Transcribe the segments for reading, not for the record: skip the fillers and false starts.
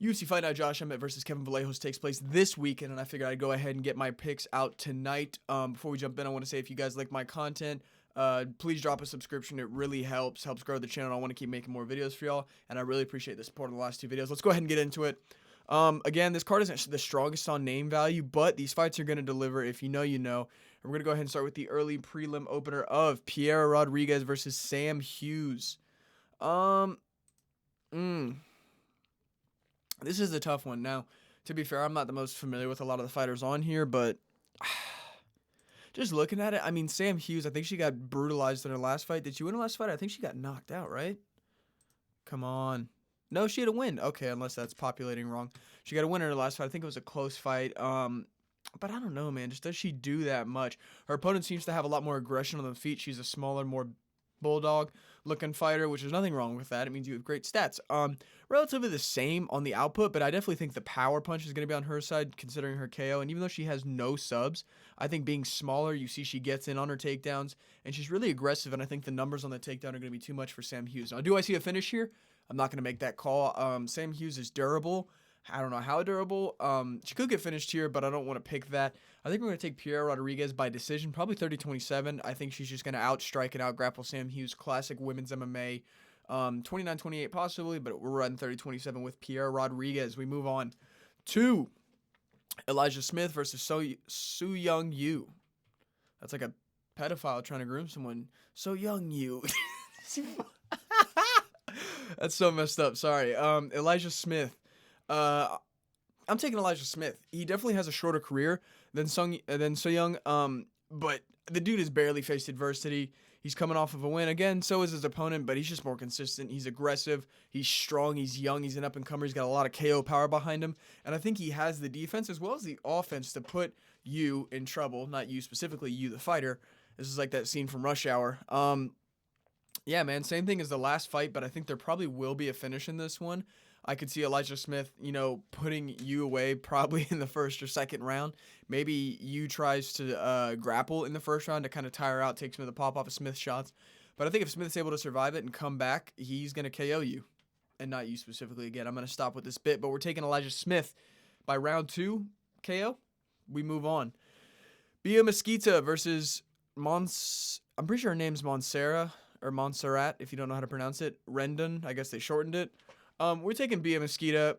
UFC Fight Night Josh Emmett versus Kevin Vallejos takes place this weekend, and I figured I'd go ahead and get my picks out tonight. Before we jump in, I want to say if you guys like my content, please drop a subscription. It really helps grow the channel. I want to keep making more videos for y'all, and I really appreciate the support in the last two videos. Let's go ahead and get into it. Again, this card isn't the strongest on name value, but these fights are going to deliver. If you know, you know. And we're going to go ahead and start with the early prelim opener of Piera Rodriguez versus Sam Hughes. This is a tough one. Now, to be fair, I'm not the most familiar with a lot of the fighters on here, but just looking at it, I mean, Sam Hughes, I think she got brutalized in her last fight. Did she win her last fight? I think she got knocked out, right? Come on. No, she had a win. Okay, unless that's populating wrong. She got a win in her last fight. I think it was a close fight. But I don't know, man. Just does she do that much? Her opponent seems to have a lot more aggression on the feet. She's a smaller, more bulldog-looking fighter, which is nothing wrong with that. It means you have great stats. Relatively the same on the output, but I definitely think the power punch is going to be on her side, considering her KO. And even though she has no subs, I think being smaller, you see she gets in on her takedowns, and she's really aggressive, and I think the numbers on the takedown are going to be too much for Sam Hughes. Now, do I see a finish here? I'm not going to make that call. Sam Hughes is durable. I don't know how durable. She could get finished here, but I don't want to pick that. I think we're going to take Piera Rodriguez by decision, probably 30-27. I think she's just going to outstrike and outgrapple Sam Hughes, classic women's MMA. 29-28 possibly, but we're running 30-27 with Piera Rodriguez. We move on to Elijah Smith versus Soo Young Yu. That's like a pedophile trying to groom someone. So Young Yu. That's so messed up. Sorry. Elijah Smith. I'm taking Elijah Smith. He definitely has a shorter career than So Young. But the dude has barely faced adversity. He's coming off of a win. Again, so is his opponent, but he's just more consistent. He's aggressive. He's strong. He's young. He's an up-and-comer. He's got a lot of KO power behind him. And I think he has the defense as well as the offense to put you in trouble. Not you specifically, you the fighter. This is like that scene from Rush Hour. Yeah, man, same thing as the last fight, but I think there probably will be a finish in this one. I could see Elijah Smith, putting you away probably in the first or second round. Maybe you tries to grapple in the first round to kind of tire out, take some of the pop off of Smith's shots. But I think if Smith's able to survive it and come back, he's going to KO you. And not you specifically. Again, I'm going to stop with this bit, but we're taking Elijah Smith by round 2 KO. We move on. Bia Mesquita versus I'm pretty sure her name's Montserrat, or Montserrat, if you don't know how to pronounce it. Rendon, I guess they shortened it. We're taking Bia Mesquita.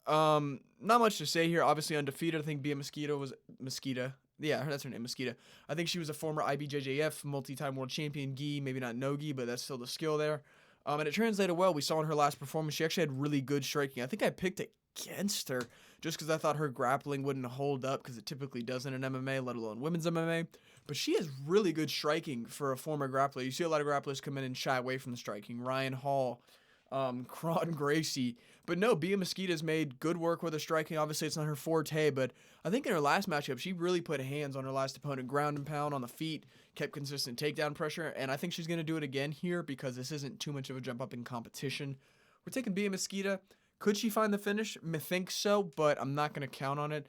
Not much to say here. Obviously undefeated. I think Bia Mesquita. Yeah, that's her name, Mesquita. I think she was a former IBJJF, multi-time world champion gi. Maybe not no gi, but that's still the skill there. And it translated well. We saw in her last performance, she actually had really good striking. I think I picked against her just because I thought her grappling wouldn't hold up, because it typically doesn't in MMA, let alone women's MMA. But she has really good striking for a former grappler. You see a lot of grapplers come in and shy away from the striking. Ryan Hall, Cron Gracie. But no, Bia Mesquita's made good work with her striking. Obviously, it's not her forte, but I think in her last matchup, she really put hands on her last opponent, ground and pound on the feet, kept consistent takedown pressure, and I think she's going to do it again here because this isn't too much of a jump up in competition. We're taking Bia Mesquita. Could she find the finish? I think so, but I'm not going to count on it.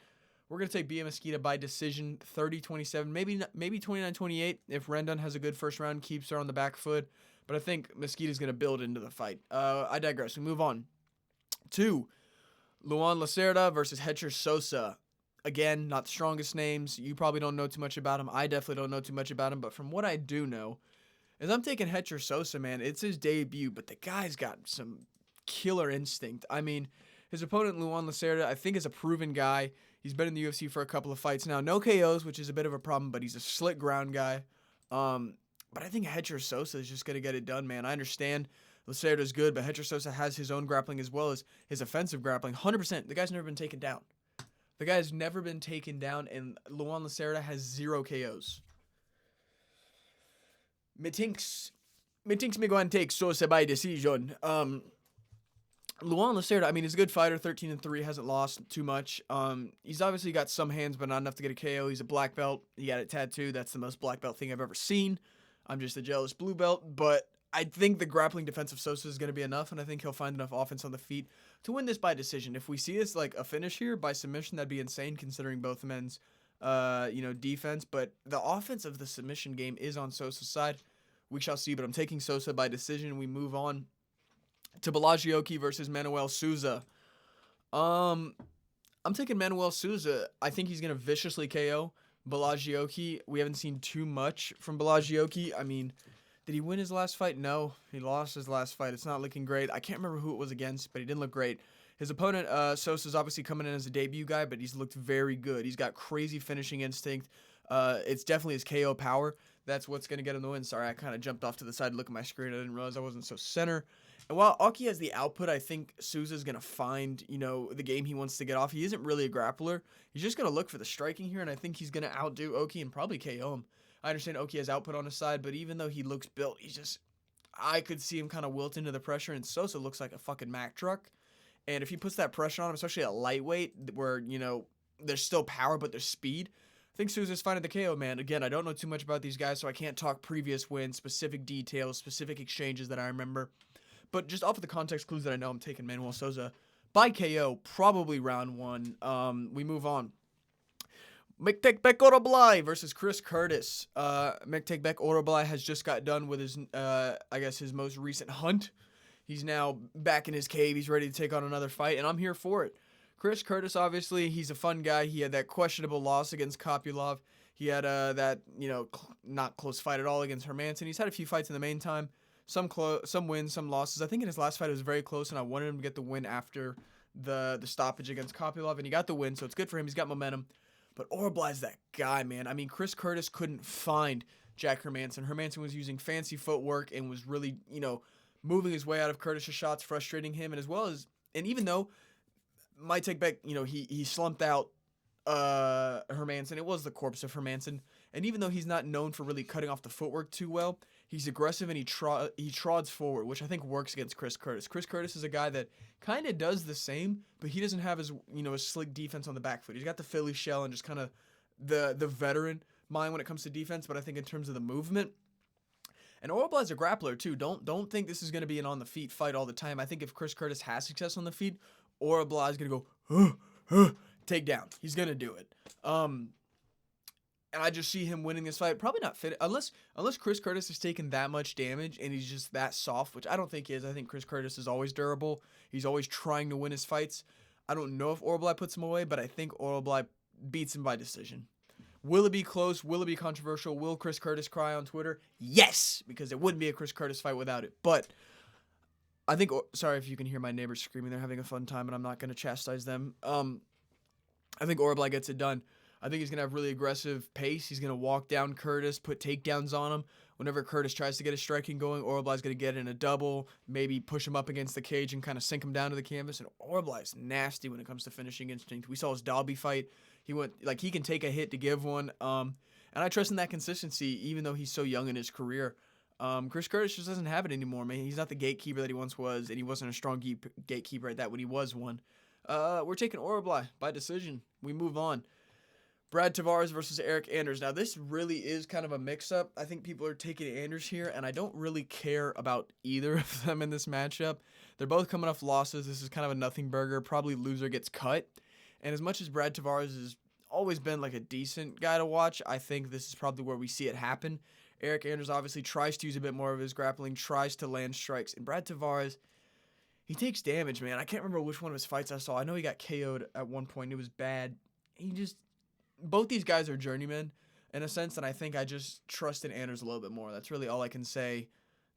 We're going to take Bia Mesquita by decision, 30-27, maybe 29-28 if Rendon has a good first round, keeps her on the back foot. But I think Mesquita's going to build into the fight. I digress. We move on to Luan Lacerda versus Hetcher Sosa. Again, not the strongest names. You probably don't know too much about him. I definitely don't know too much about him. But from what I do know, is I'm taking Hetcher Sosa, man. It's his debut, but the guy's got some killer instinct. I mean, his opponent, Luan Lacerda, I think is a proven guy. He's been in the UFC for a couple of fights now. No KOs, which is a bit of a problem, but he's a slick ground guy. But I think Hetcher Sosa is just going to get it done, man. I understand Lacerda's good, but Hetcher Sosa has his own grappling as well as his offensive grappling. 100%. The guy's never been taken down. The guy's never been taken down, and Luan Lacerda has 0 KOs. Methinks me go and take Sosa by decision. Luan Lacerda, I mean, he's a good fighter, 13-3, hasn't lost too much. He's obviously got some hands, but not enough to get a KO. He's a black belt. He got it tattooed. That's the most black belt thing I've ever seen. I'm just a jealous blue belt, but I think the grappling defense of Sosa is going to be enough, and I think he'll find enough offense on the feet to win this by decision. If we see this like a finish here by submission, that'd be insane considering both men's, defense. But the offense of the submission game is on Sosa's side. We shall see, but I'm taking Sosa by decision. We move on to Bellagioki versus Manuel Souza. Um, I'm taking Manuel Souza. I think he's gonna viciously KO Belagioki. We haven't seen too much from Belagioki. I mean, did he win his last fight? No, he lost his last fight. It's not looking great. I can't remember who it was against, but he didn't look great. His opponent, Sosa's obviously coming in as a debut guy, but he's looked very good. He's got crazy finishing instinct. It's definitely his KO power. That's what's going to get him the win. Sorry, I kind of jumped off to the side to look at my screen. I didn't realize I wasn't so center. And while Aki has the output, I think Souza's going to find, the game he wants to get off. He isn't really a grappler. He's just going to look for the striking here, and I think he's going to outdo Oki and probably KO him. I understand Oki has output on his side, but even though he looks built, I could see him kind of wilt into the pressure, and Sosa looks like a fucking Mack truck. And if he puts that pressure on him, especially at lightweight, where, there's still power, but there's speed, I think Souza's finding the KO, man. Again, I don't know too much about these guys, so I can't talk previous wins, specific details, specific exchanges that I remember. But just off of the context clues that I know, I'm taking Manuel Souza by KO, probably round one. We move on. Mektekbek Oroblai versus Chris Curtis. Mektekbek Oroblai has just got done with his, his most recent hunt. He's now back in his cave. He's ready to take on another fight, and I'm here for it. Chris Curtis, obviously, he's a fun guy. He had that questionable loss against Kopylov. He had not close fight at all against Hermansson. He's had a few fights in the meantime. Some wins, some losses. I think in his last fight it was very close, and I wanted him to get the win after the stoppage against Kopylov, and he got the win, so it's good for him. He's got momentum. But Oroblai's that guy, man. I mean, Chris Curtis couldn't find Jack Hermansson. Hermansson was using fancy footwork and was really, moving his way out of Curtis' shots, frustrating him, and even though my take back, he slumped out Hermansson. It was the corpse of Hermansson. And even though he's not known for really cutting off the footwork too well, he's aggressive and he trods forward, which I think works against Chris Curtis. Chris Curtis is a guy that kind of does the same, but he doesn't have his, a slick defense on the back foot. He's got the Philly shell and just kind of the veteran mind when it comes to defense, but I think in terms of the movement. And Oroblai's a grappler too. Don't think this is going to be an on the feet fight all the time. I think if Chris Curtis has success on the feet, Oroblai's going to go take down. He's going to do it. And I just see him winning this fight. Probably not fit unless Chris Curtis has taken that much damage and he's just that soft, which I don't think he is. I think Chris Curtis is always durable. He's always trying to win his fights. I don't know if Oroblai puts him away, but I think Oroblai beats him by decision. Will it be close? Will it be controversial? Will Chris Curtis cry on Twitter? Yes, because it wouldn't be a Chris Curtis fight without it. But I think, sorry if you can hear my neighbors screaming. They're having a fun time, and I'm not going to chastise them. I think Oroblai gets it done. I think he's going to have really aggressive pace. He's going to walk down Curtis, put takedowns on him. Whenever Curtis tries to get his striking going, Oroblai's going to get in a double, maybe push him up against the cage and kind of sink him down to the canvas. And Oroblai's nasty when it comes to finishing instinct. We saw his Dalby fight. He can take a hit to give one. And I trust in that consistency, even though he's so young in his career. Chris Curtis just doesn't have it anymore, man. He's not the gatekeeper that he once was, and he wasn't a strong gatekeeper at that when he was one. We're taking Oroblai by decision. We move on. Brad Tavares versus Eric Anders. Now, this really is kind of a mix-up. I think people are taking Anders here, and I don't really care about either of them in this matchup. They're both coming off losses. This is kind of a nothing burger. Probably loser gets cut. And as much as Brad Tavares has always been like a decent guy to watch, I think this is probably where we see it happen. Eric Anders obviously tries to use a bit more of his grappling, tries to land strikes. And Brad Tavares, he takes damage, man. I can't remember which one of his fights I saw. I know he got KO'd at one point. It was bad. Both these guys are journeymen in a sense, and I think I just trust in Anders a little bit more. That's really all I can say.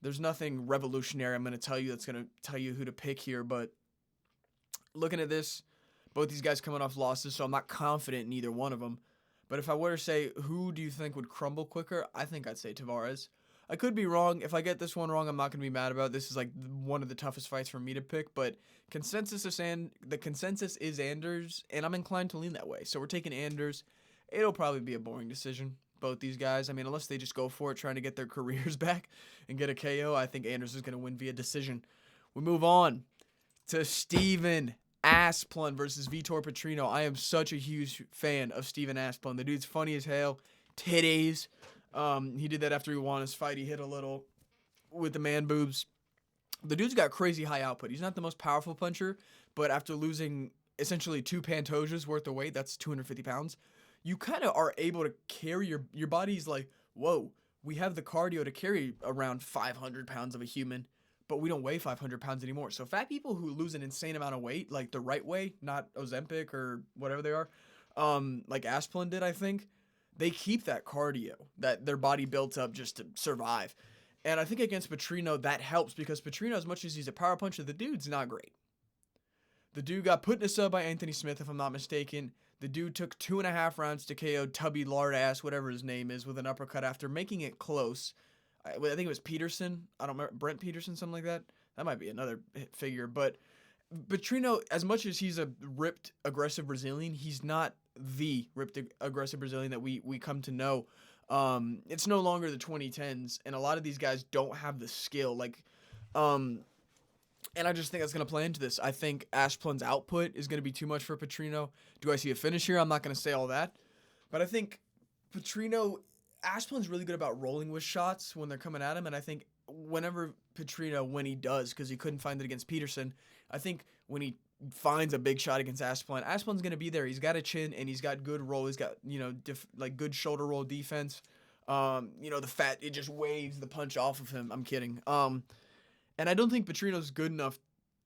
There's nothing revolutionary I'm going to tell you that's going to tell you who to pick here, but looking at this, both these guys coming off losses, so I'm not confident in either one of them. But if I were to say, who do you think would crumble quicker, I think I'd say Tavares. I could be wrong. If I get this one wrong, I'm not going to be mad about it. This is like one of the toughest fights for me to pick, but the consensus is Anders, and I'm inclined to lean that way. So we're taking Anders. It'll probably be a boring decision, both these guys. I mean, unless they just go for it, trying to get their careers back and get a KO, I think Anders is going to win via decision. We move on to Steven Asplund versus Vitor Petrino. I am such a huge fan of Steven Asplund. The dude's funny as hell. Titties. He did that after he won his fight. He hit a little with the man boobs. The dude's got crazy high output. He's not the most powerful puncher, but after losing essentially 2 Pantojas worth of weight, that's 250 pounds, you kind of are able to carry your body's like, whoa, we have the cardio to carry around 500 pounds of a human, but we don't weigh 500 pounds anymore. So fat people who lose an insane amount of weight, like the right way, not Ozempic or whatever they are, like Asplin did, I think, they keep that cardio that their body built up just to survive. And I think against Petrino, that helps because Petrino, as much as he's a power puncher, the dude's not great. The dude got put in a sub by Anthony Smith, if I'm not mistaken. The dude took 2.5 rounds to KO Tubby Lardass, whatever his name is, with an uppercut after making it close. I think it was Peterson. I don't remember. Brent Peterson, something like that. That might be another figure. But Petrino, as much as he's a ripped, aggressive Brazilian, he's not the ripped, aggressive Brazilian that we come to know. It's no longer the 2010s, and a lot of these guys don't have the skill. And I just think that's going to play into this. I think Ashplin's output is going to be too much for Petrino. Do I see a finish here? I'm not going to say all that. But I think Ashplin's really good about rolling with shots when they're coming at him. And I think whenever Petrino, when he does, because he couldn't find it against Peterson, I think when he finds a big shot against Ashplin's going to be there. He's got a chin and he's got good roll. He's got, good shoulder roll defense. The fat, it just waves the punch off of him. I'm kidding. And I don't think Petrino's good enough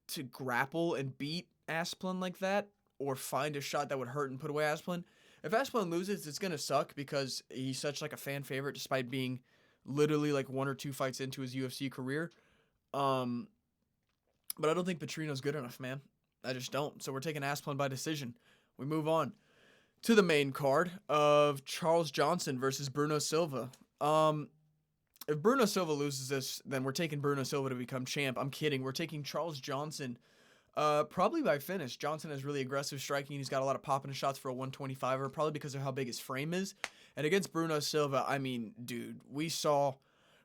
to grapple and beat Asplin like that or find a shot that would hurt and put away Asplin. If Asplin loses, it's going to suck because he's such like a fan favorite despite being literally like 1 or 2 fights into his UFC career. But I don't think Petrino's good enough, man. I just don't. So we're taking Asplin by decision. We move on to the main card of Charles Johnson versus Bruno Silva. If Bruno Silva loses this, then we're taking Bruno Silva to become champ. I'm kidding. We're taking Charles Johnson probably by finish. Johnson has really aggressive striking. He's got a lot of popping shots for a 125er, probably because of how big his frame is. And against Bruno Silva, I mean, dude, I saw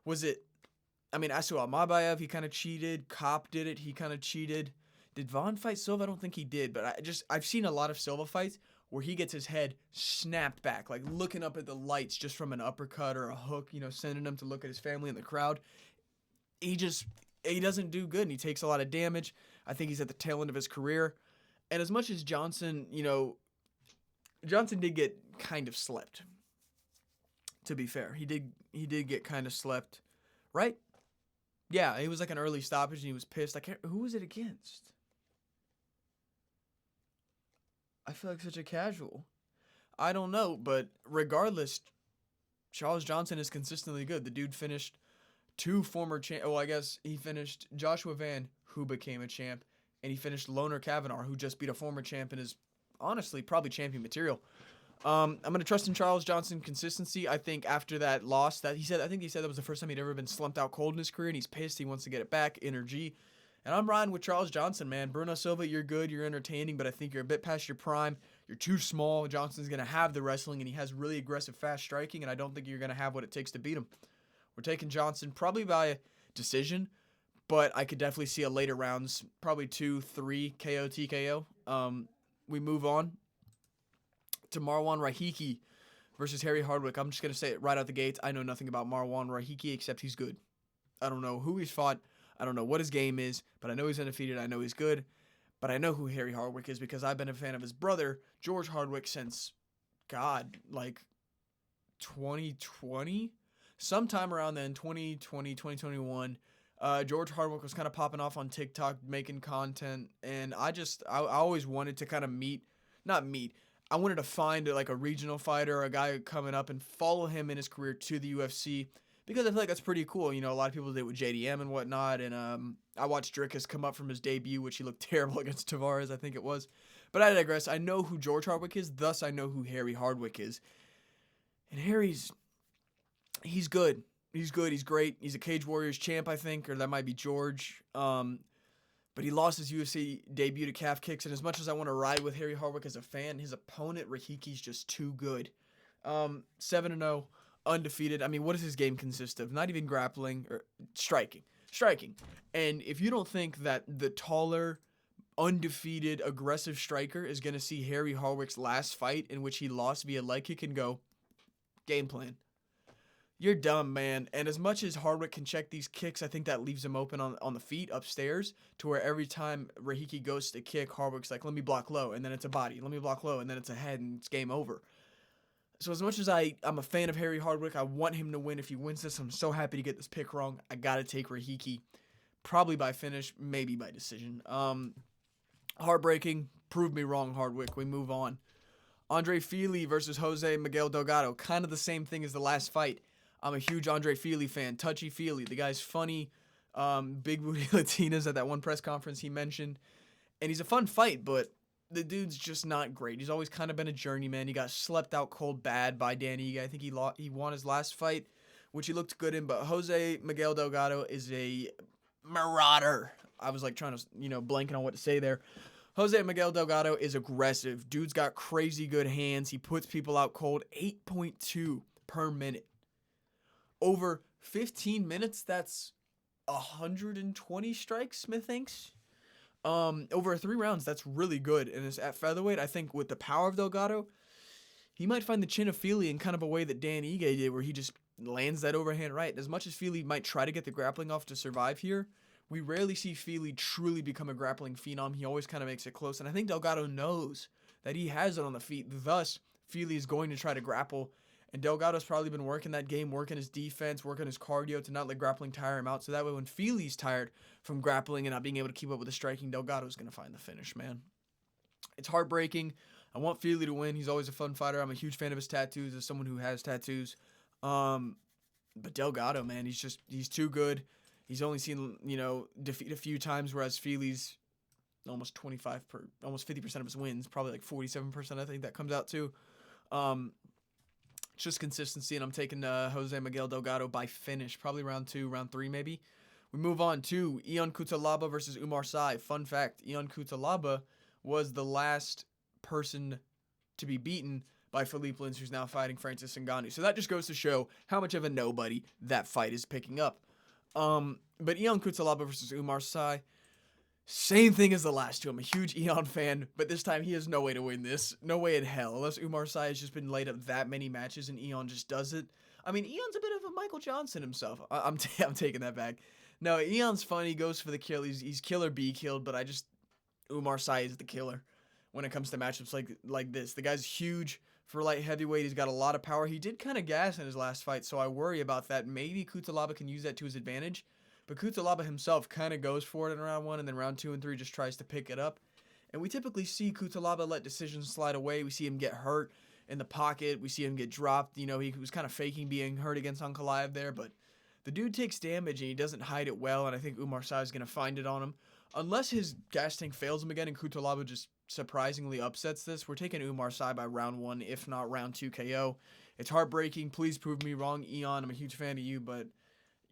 Almabayev, he kind of cheated. Kopp did it. He kind of cheated. Did Vaughn fight Silva? I don't think he did. But I've seen a lot of Silva fights where he gets his head snapped back, like looking up at the lights just from an uppercut or a hook, sending him to look at his family in the crowd. He doesn't do good, and he takes a lot of damage. I think he's at the tail end of his career. And as much as Johnson did get kind of slept, to be fair. He did get kind of slept, right? Yeah, it was like an early stoppage, and he was pissed. Who was it against? I feel like such a casual. I don't know, but regardless, Charles Johnson is consistently good. The dude finished 2 former champ. Well, I guess he finished Joshua Van, who became a champ, and he finished Loner Kavanagh, who just beat a former champ and is honestly probably champion material. I'm gonna trust in Charles Johnson consistency. I think after that loss, I think he said that was the first time he'd ever been slumped out cold in his career, and he's pissed. He wants to get it back. Energy. And I'm riding with Charles Johnson, man. Bruno Silva, you're good, you're entertaining, but I think you're a bit past your prime. You're too small. Johnson's going to have the wrestling, and he has really aggressive, fast striking, and I don't think you're going to have what it takes to beat him. We're taking Johnson probably by decision, but I could definitely see a later rounds, probably 2-3 KO, TKO. We move on to Marwan Rahiki versus Harry Hardwick. I'm just going to say it right out the gates. I know nothing about Marwan Rahiki except he's good. I don't know who he's fought. I don't know what his game is, but I know he's undefeated. I know he's good. But I know who Harry Hardwick is because I've been a fan of his brother, George Hardwick, since, 2020? Sometime around then, 2020, 2021. George Hardwick was kind of popping off on TikTok, making content. And I always wanted to kind of I wanted to find a regional fighter or a guy coming up and follow him in his career to the UFC. Because I feel like that's pretty cool. A lot of people did it with JDM and whatnot. And I watched Drickus come up from his debut, which he looked terrible against Tavares, I think it was. But I digress. I know who George Hardwick is, thus I know who Harry Hardwick is. And he's good. He's good. He's great. He's a Cage Warriors champ, I think, or that might be George. But he lost his UFC debut to calf kicks. And as much as I want to ride with Harry Hardwick as a fan, his opponent, Rahiki's just too good. 7-0. Undefeated. I mean, what does his game consist of? Not even grappling or striking. And if you don't think that the taller, undefeated, aggressive striker is going to see Harry Hardwick's last fight in which he lost via leg kick and go, game plan, you're dumb, man. And as much as Hardwick can check these kicks, I think that leaves him open on the feet upstairs to where every time Rahiki goes to kick, Hardwick's like, let me block low, and then it's a body. Let me block low, and then it's a head, and it's game over. So as much as I'm a fan of Harry Hardwick, I want him to win. If he wins this, I'm so happy to get this pick wrong. I got to take Rahiki. probably by finish, maybe by decision. Heartbreaking. Prove me wrong, Hardwick. We move on. Andre Fili versus Jose Miguel Delgado. Kind of the same thing as the last fight. I'm a huge Andre Fili fan. Touchy Fili. The guy's funny. Big booty Latinas at that one press conference he mentioned. And he's a fun fight, but the dude's just not great. He's always kind of been a journeyman. He got slept out cold bad by Dan Ige. I think he won his last fight, which he looked good in. But Jose Miguel Delgado is a marauder. I was like trying to, blanking on what to say there. Jose Miguel Delgado is aggressive. Dude's got crazy good hands. He puts people out cold. 8.2 per minute. Over 15 minutes, that's 120 strikes, Smith thinks. Over 3 rounds, that's really good. And it's at featherweight, I think with the power of Delgado, he might find the chin of Fili in kind of a way that Dan Ige did, where he just lands that overhand right. As much as Fili might try to get the grappling off to survive here, we rarely see Fili truly become a grappling phenom. He always kind of makes it close. And I think Delgado knows that he has it on the feet. Thus, Fili is going to try to grapple. And Delgado's probably been working that game, working his defense, working his cardio to not let grappling tire him out. So that way when Fili's tired from grappling and not being able to keep up with the striking, Delgado's going to find the finish, man. It's heartbreaking. I want Fili to win. He's always a fun fighter. I'm a huge fan of his tattoos as someone who has tattoos. But Delgado, man, he's too good. He's only seen, defeat a few times, whereas Fili's almost 50% of his wins, probably like 47%, I think that comes out to. It's just consistency, and I'm taking Jose Miguel Delgado by finish, probably round 2, round 3 maybe. We move on to Ion Cutelaba versus Umar Sy. Fun fact, Ion Cutelaba was the last person to be beaten by Philippe Lins, who's now fighting Francis Ngannou. So that just goes to show how much of a nobody that fight is picking up. But Ion Cutelaba versus Umar Sy, same thing as the last two. I'm a huge Ion fan, but this time he has no way to win this. No way in hell. Unless Umar Sy has just been laid up that many matches and Ion just does it. I mean, Eon's a bit of a Michael Johnson himself. I'm taking that back. No, Eon's fun. He goes for the kill. He's kill or be killed, but Umar Sy is the killer when it comes to matchups like this. The guy's huge for light heavyweight. He's got a lot of power. He did kind of gas in his last fight, so I worry about that. Maybe Cutelaba can use that to his advantage. But Cutelaba himself kind of goes for it in round 1, and then round 2 and 3 just tries to pick it up. And we typically see Cutelaba let decisions slide away. We see him get hurt in the pocket. We see him get dropped. He was kind of faking being hurt against Ankalaev there, but the dude takes damage and he doesn't hide it well, and I think Umar Sy is going to find it on him. Unless his gas tank fails him again and Cutelaba just surprisingly upsets this, we're taking Umar Sy by round 1, if not round 2 KO. It's heartbreaking. Please prove me wrong, Eon. I'm a huge fan of you, but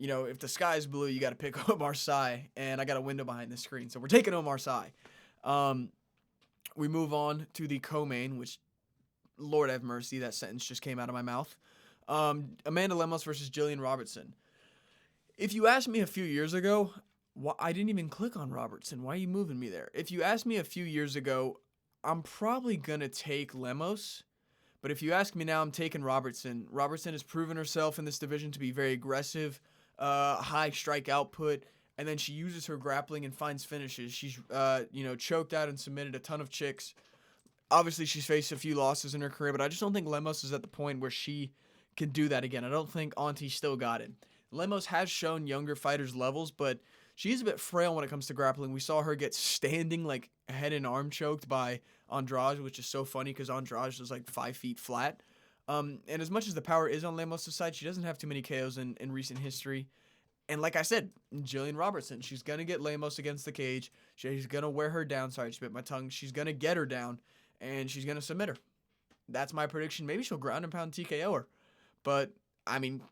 if the sky's blue, you got to pick Umar Sy, and I got a window behind the screen, so we're taking Umar Sy. We move on to the co-main, which, Lord have mercy, that sentence just came out of my mouth. Amanda Lemos versus Jillian Robertson. If you asked me a few years ago, I didn't even click on Robertson. Why are you moving me there? If you asked me a few years ago, I'm probably going to take Lemos. But if you ask me now, I'm taking Robertson. Robertson has proven herself in this division to be very aggressive, high strike output, and then she uses her grappling and finds finishes. She's, choked out and submitted a ton of chicks. Obviously, she's faced a few losses in her career, but I just don't think Lemos is at the point where she can do that again. I don't think Auntie still got it. Lemos has shown younger fighters levels, but she's a bit frail when it comes to grappling. We saw her get standing, like, head and arm choked by Andrade, which is so funny because Andrade is like 5 feet flat. And as much as the power is on Lemos' side, she doesn't have too many KOs in recent history. And like I said, Jillian Robertson, she's going to get Lemos against the cage. She's going to wear her down. Sorry, I just bit my tongue. She's going to get her down, and she's going to submit her. That's my prediction. Maybe she'll ground and pound TKO her. But,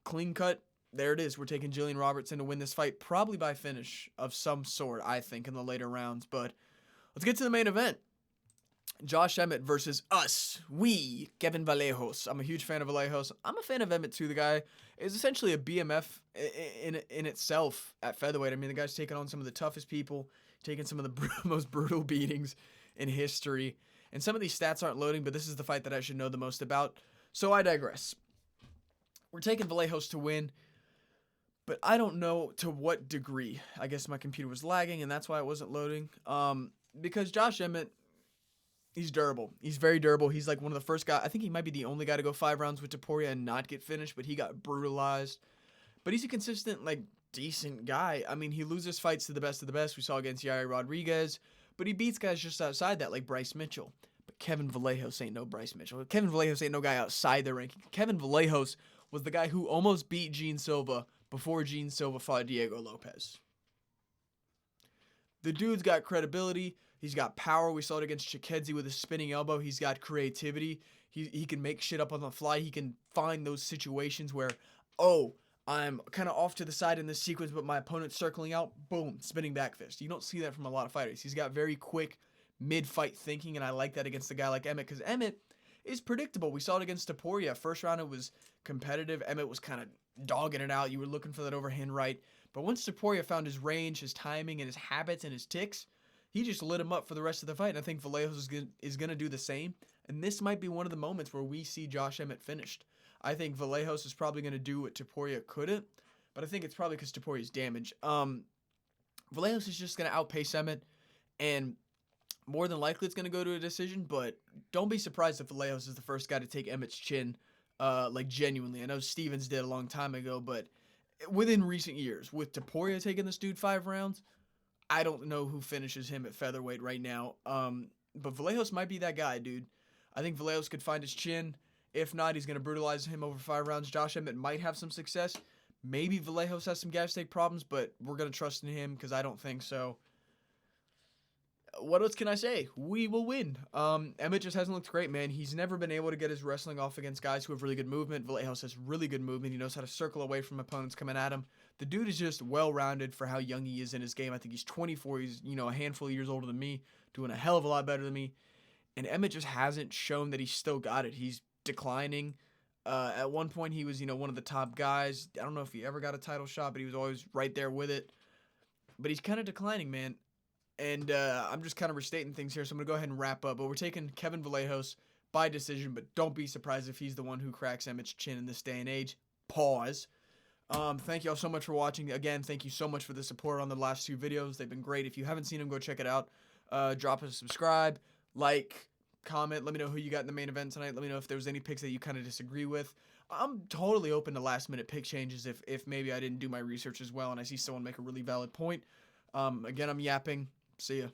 clean cut. There it is. We're taking Jillian Robertson to win this fight, probably by finish of some sort, I think, in the later rounds. But let's get to the main event. Josh Emmett versus us. Kevin Vallejos. I'm a huge fan of Vallejos. I'm a fan of Emmett, too. The guy is essentially a BMF in itself at featherweight. The guy's taken on some of the toughest people, taken some of the most brutal beatings in history. And some of these stats aren't loading, but this is the fight that I should know the most about. So I digress. We're taking Vallejos to win. But I don't know to what degree. I guess my computer was lagging, and that's why it wasn't loading. Because Josh Emmett, he's durable. He's very durable. He's like one of the first guys. I think he might be the only guy to go 5 rounds with Topuria and not get finished, but he got brutalized. But he's a consistent, decent guy. I mean, he loses fights to the best of the best. We saw against Yair Rodriguez, but he beats guys just outside that, like Bryce Mitchell. But Kevin Vallejos ain't no Bryce Mitchell. Kevin Vallejos ain't no guy outside the ranking. Kevin Vallejos was the guy who almost beat Gene Silva before Gene Silva fought Diego Lopez. The dude's got credibility. He's got power. We saw it against Chikedzi with his spinning elbow. He's got creativity. He can make shit up on the fly. He can find those situations where, oh, I'm kind of off to the side in this sequence, but my opponent's circling out. Boom, spinning back fist. You don't see that from a lot of fighters. He's got very quick mid-fight thinking, and I like that against a guy like Emmett, because Emmett is predictable. We saw it against Topuria. First round, it was competitive. Emmett was kind of dogging it out. You were looking for that overhand right. But once Topuria found his range, his timing, and his habits and his ticks, he just lit him up for the rest of the fight. And I think Vallejos is going to do the same. And this might be one of the moments where we see Josh Emmett finished. I think Vallejos is probably going to do what Topuria couldn't, but I think it's probably because Topuria's damage. Vallejos is just going to outpace Emmett, and more than likely it's going to go to a decision, but don't be surprised if Vallejos is the first guy to take Emmett's chin, like genuinely. I know Stevens did a long time ago, but within recent years, with Topuria taking this dude 5 rounds, I don't know who finishes him at featherweight right now. But Vallejos might be that guy, dude. I think Vallejos could find his chin. If not, he's going to brutalize him over 5 rounds. Josh Emmett might have some success. Maybe Vallejos has some gas tank problems, but we're going to trust in him because I don't think so. What else can I say? We will win. Emmett just hasn't looked great, man. He's never been able to get his wrestling off against guys who have really good movement. Vallejos has really good movement. He knows how to circle away from opponents coming at him. The dude is just well-rounded for how young he is in his game. I think he's 24. He's, a handful of years older than me, doing a hell of a lot better than me. And Emmett just hasn't shown that he's still got it. He's declining. At one point, he was, one of the top guys. I don't know if he ever got a title shot, but he was always right there with it. But he's kind of declining, man. And I'm just kind of restating things here, so I'm going to go ahead and wrap up. But we're taking Kevin Vallejos by decision, but don't be surprised if he's the one who cracks Emmett's chin in this day and age. Pause. Thank you all so much for watching. Again, thank you so much for the support on the last 2 videos. They've been great. If you haven't seen them, go check it out. Drop a subscribe, like, comment. Let me know who you got in the main event tonight. Let me know if there was any picks that you kind of disagree with. I'm totally open to last-minute pick changes if maybe I didn't do my research as well and I see someone make a really valid point. Again, I'm yapping. See ya.